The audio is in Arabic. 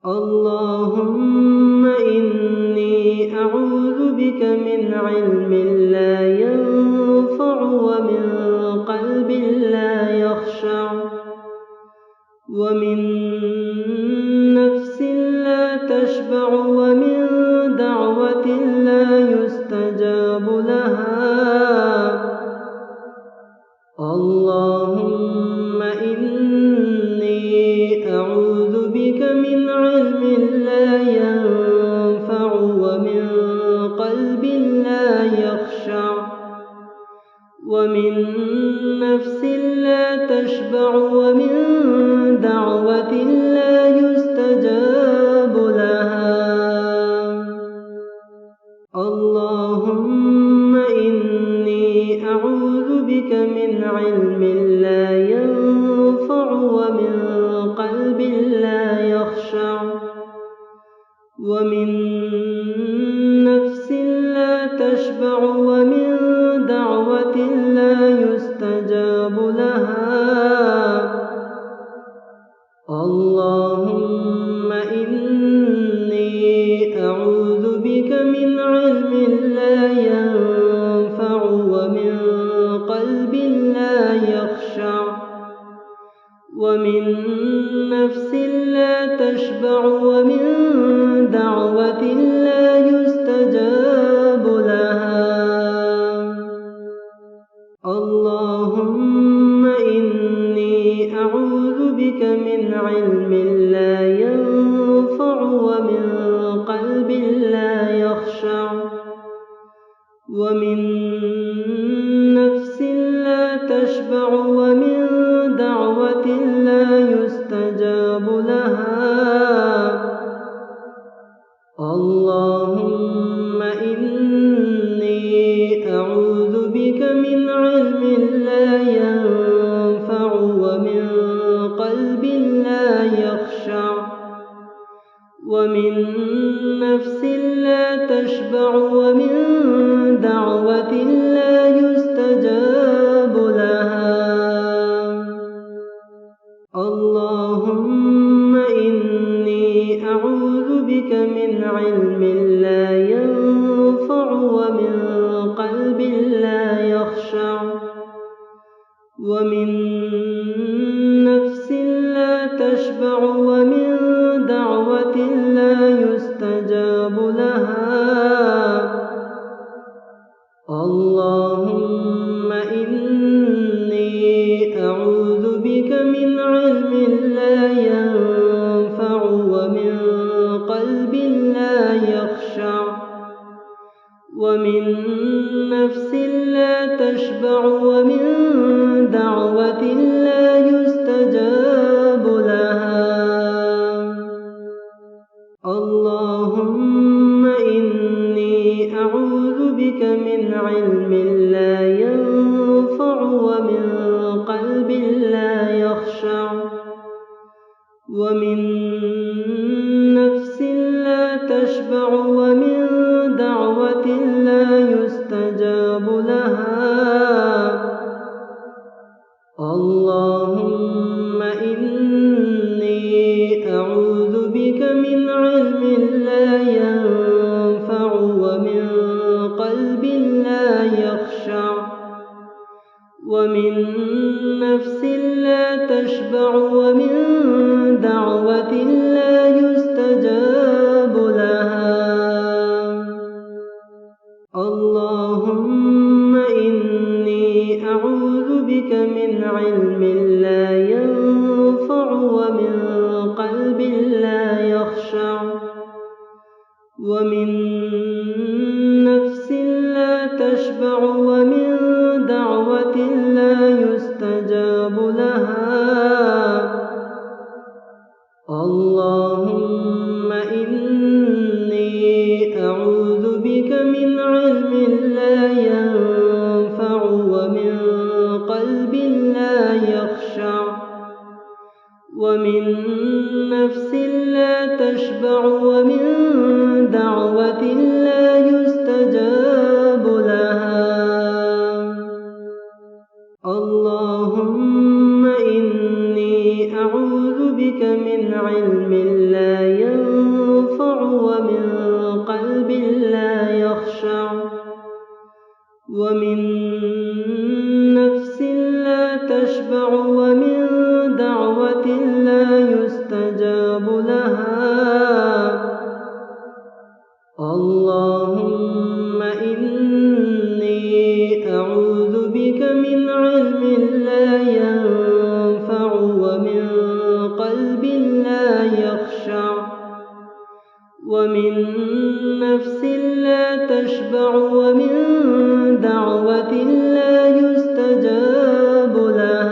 اللهم إني أعوذ بك من علم لا ينفع ومن قلب لا يخشع ومن نفس لا تشبع ومن دعوة لا يستجاب لها. اللهم إني أعوذ بك من علم لا ينفع ومن قلب لا يخشع ومن نفس لا تشبع ومن دعوة لا يستجاب لها. اللهم إني أعوذ بك من علم لا ينفع ومن قلب لا يخشع ومن نفس لا تشبع ومن دعوة لا يستجاب لها. اللهم إني أعوذ بك من علم لا ينفع ومن قلب لا يخشع ومن نفس لا تشبع ومن دعوة لا يستجاب لها. اللهم إني أعوذ بك من علم لا ينفع ومن قلب لا يخشع ومن نفس لا تشبع ومن دعوة لا يستجاب لها. اللهم إني أعوذ بك من علم لا ينفع ومن قلب لا يخشع ومن نفس لا تشبع ومن دعوة لا يستجاب لها. اللهم إني أعوذ بك من علم لا ينفع ومن قلب لا يخشع ومن نفس لا تشبع ومن دعوة لا يستجاب لها. اللهم إني أعوذ بك من علم لا ينفع ومن قلب لا يخشع ومن نفس لا تشبع ومن دعوة لا يستجاب لها. اللهم إني أعوذ بك من علم لا ينفع ومن قلب لا يخشع ومن نفس لا تشبع ومن دعوة لا يستجاب لها. اللهم إني أعوذ بك من علم لا ينفع ومن قلب لا يخشع ومن نفس لا تشبع ومن دعوة لا يستجاب لها. اللهم إني أعوذ بك من علم لا ينفع ومن قلب لا يخشع ومن نفس لا تشبع ومن دعوة لا يستجاب لها. اللهم إني أعوذ بك من علم لا ينفع ومن قلب لا يخشع ومن نفس لا تشبع ومن دعوة لا يستجاب لها. اللهم إني أعوذ بك من علم لا ينفع تشبع ومن دعوة لا يستجاب لها. اللهم إني أعوذ بك من علم لا ينفع ومن قلب لا يخشع ومن نفس لا تشبع ومن دعوة لا يستجاب لها.